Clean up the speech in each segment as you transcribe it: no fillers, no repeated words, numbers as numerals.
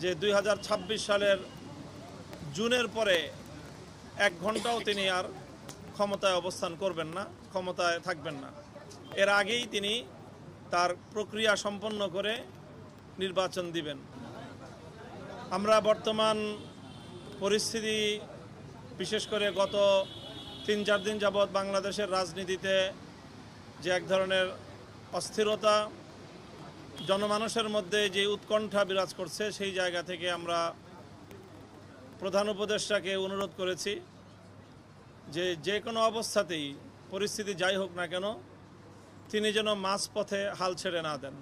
যে 2026 সালের জুনের পরে 1 ঘন্টাও তিনি আর ক্ষমতায় অবস্থান করবেন না, ক্ষমতায় থাকবেন না। এর আগেই তিনি তার প্রক্রিয়া সম্পন্ন করে নির্বাচন দিবেন। আমরা বর্তমান পরিস্থিতি, বিশেষ করে গত 3-4 দিন যাবৎ বাংলাদেশের রাজনীতিতে যে এক ধরনের অস্থিরতা, জনমানুষের মধ্যে যে উৎকণ্ঠা বিরাজ করছে, সেই জায়গা থেকে আমরা প্রধান উপদেষ্টাকে অনুরোধ করেছি যে কোনো অবস্থাতেই পরিস্থিতি যাই হোক না কেন তিনি যেন মাঝপথে হাল ছেড়ে না দেন।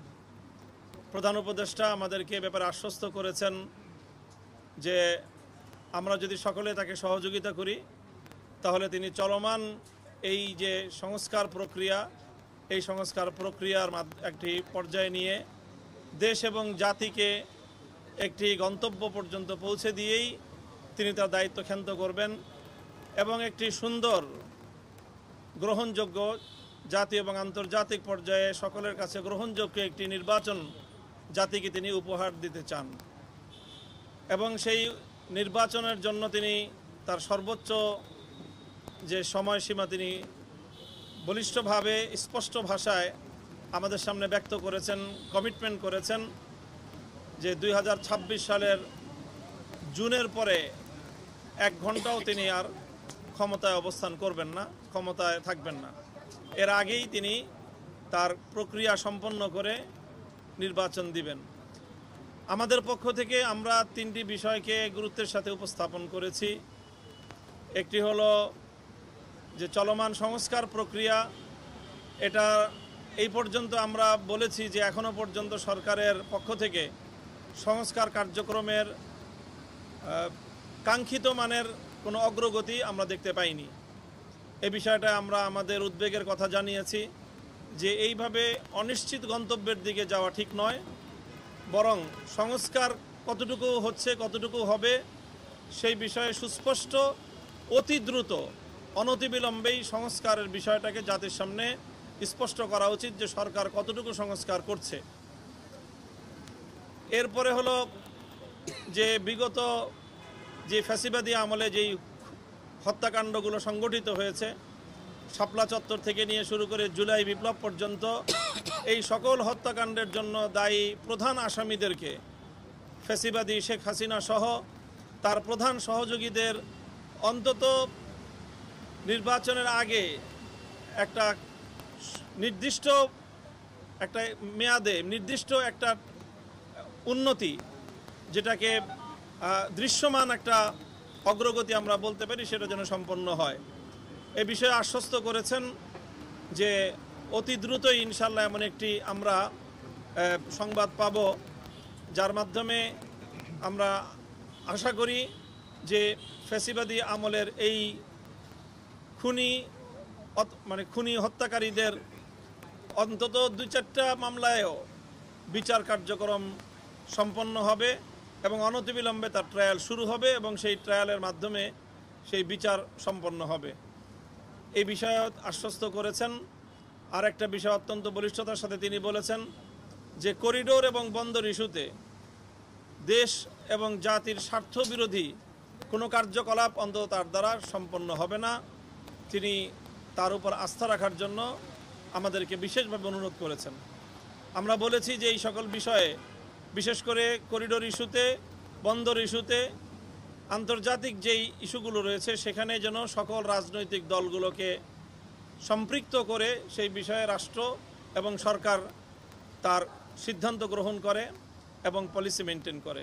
প্রধান উপদেষ্টা আমাদেরকে ব্যাপারে আশ্বস্ত করেছেন যে আমরা যদি সকলে তাকে সহযোগিতা করি তাহলে তিনি চলমান এই যে সংস্কার প্রক্রিয়া, এই সংস্কার প্রক্রিয়ার একটি পর্যায়ে নিয়ে দেশ এবং জাতিকে একটি গন্তব্য পর্যন্ত পৌঁছে দিয়েই তিনি তার দায়িত্ব ক্ষান্ত করবেন এবং একটি সুন্দর, গ্রহণযোগ্য, জাতীয় এবং আন্তর্জাতিক পর্যায়ে সকলের কাছে গ্রহণযোগ্য একটি নির্বাচন জাতিকে তিনি উপহার দিতে চান এবং সেই নির্বাচনের জন্য তিনি তার সর্বোচ্চ যে সময়সীমা তিনি বলিষ্ঠভাবে, স্পষ্ট ভাষায় আমাদের সামনে ব্যক্ত করেছেন, কমিটমেন্ট করেছেন যে 2026 সালের জুনের পরে 1 ঘন্টাও তিনি আর ক্ষমতায় অবস্থান করবেন না, ক্ষমতায় থাকবেন না। এর আগেই তিনি তার প্রক্রিয়া সম্পন্ন করে নির্বাচন দিবেন। আমাদের পক্ষ থেকে আমরা 3টি বিষয়কে গুরুত্বের সাথে উপস্থাপন করেছি। একটি হলো যে চলমান সংস্কার প্রক্রিয়া, এটা এই পর্যন্ত আমরা বলেছি যে এখনো পর্যন্ত সরকারের পক্ষ থেকে সংস্কার কার্যক্রমের কাঙ্ক্ষিত মানের কোনো অগ্রগতি আমরা দেখতে পাইনি। এ বিষয়টা আমরা আমাদের উদ্বেগের কথা জানিয়েছি যে এইভাবে অনিশ্চিত গন্তব্যের দিকে যাওয়া ঠিক নয়, বরং সংস্কার কতটুকু হচ্ছে, কতটুকু হবে সেই বিষয়ে সুস্পষ্ট, অতি দ্রুত, অনতিবিলম্বেই সংস্কারের বিষয়টাকে জাতির সামনে স্পষ্ট করা উচিত যে সরকার কতটুকু সংস্কার করছে। এরপরে হলো যে বিগত যে ফ্যাসিবাদী আমলে যেই হত্যাকাণ্ডগুলো সংগঠিত হয়েছে, শাপলা চত্বর থেকে নিয়ে শুরু করে জুলাই বিপ্লব পর্যন্ত, এই সকল হত্যাকাণ্ডের জন্য দায়ী প্রধান আসামিদেরকে, ফ্যাসিবাদী শেখ হাসিনা সহ তার প্রধান সহযোগীদের অন্তত নির্বাচনের আগে একটা নির্দিষ্ট একটা মেয়াদে, নির্দিষ্ট একটা উন্নতি, যেটাকে দৃশ্যমান একটা অগ্রগতি আমরা বলতে পারি, সেটা যেন সম্পন্ন হয়। এ বিষয়ে আশ্বস্ত করেছেন যে অতি দ্রুতই ইনশাল্লাহ এমন একটি আমরা সংবাদ পাব, যার মাধ্যমে আমরা আশা করি যে ফ্যাসিবাদী আমলের এই খুনি হত্যাকারীদের অন্তত 2-4টা মামলায়ও বিচার কার্যক্রম সম্পন্ন হবে এবং অনতিবিলম্বে তার ট্রায়াল শুরু হবে এবং সেই ট্রায়ালের মাধ্যমে সেই বিচার সম্পন্ন হবে। এই বিষয়ে আশ্বস্ত করেছেন। আর একটা বিষয় অত্যন্ত বলিষ্ঠতার সাথে তিনি বলেছেন যে করিডোর এবং বন্দর ইস্যুতে দেশ এবং জাতির স্বার্থ বিরোধী কোনো কার্যকলাপ অন্তত তার দ্বারা সম্পন্ন হবে না। তিনি তার উপর আস্থা রাখার জন্য আমাদেরকে বিশেষভাবে অনুরোধ করেছেন। আমরা বলেছি যে এই সকল বিষয়ে, বিশেষ করে করিডোর ইস্যুতে, বন্দর ইস্যুতে, আন্তর্জাতিক যেই ইস্যুগুলো রয়েছে সেখানে যেন সকল রাজনৈতিক দলগুলোকে সম্পৃক্ত করে সেই বিষয়ে রাষ্ট্র এবং সরকার তার সিদ্ধান্ত গ্রহণ করে এবং পলিসি মেনটেন করে।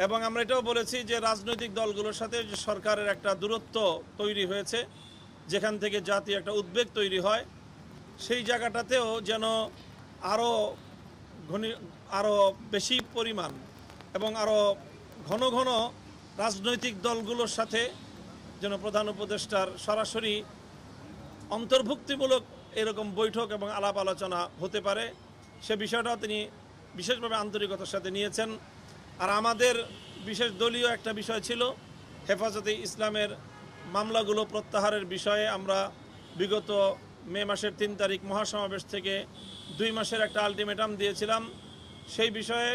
এবং আমরা এটাও বলেছি যে রাজনৈতিক দলগুলোর সাথে যে সরকারের একটা দূরত্ব তৈরি হয়েছে, যেখান থেকে জাতীয় একটা উদ্বেগ তৈরি হয়, সেই জায়গাটাতেও যেন আরও বেশি পরিমাণ এবং আরও ঘন ঘন রাজনৈতিক দলগুলোর সাথে যেন প্রধান উপদেষ্টার সরাসরি অন্তর্ভুক্তিমূলক এরকম বৈঠক এবং আলাপ আলোচনা হতে পারে, সে বিষয়টাও তিনি বিশেষভাবে আন্তরিকতার সাথে নিয়েছেন। আর আমাদের বিশেষ দলীয় একটা বিষয় ছিল হেফাজতে ইসলামের মামলাগুলো প্রত্যাহারের বিষয়ে। আমরা বিগত মে মাসের 3 তারিখ মহাসমাবেশ থেকে 2 মাসের একটা আলটিমেটাম দিয়েছিলাম। সেই বিষয়ে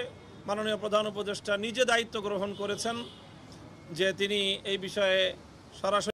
মাননীয় প্রধান উপদেষ্টা নিজে দায়িত্ব গ্রহণ করেছেন যে তিনি এই বিষয়ে সরাসরি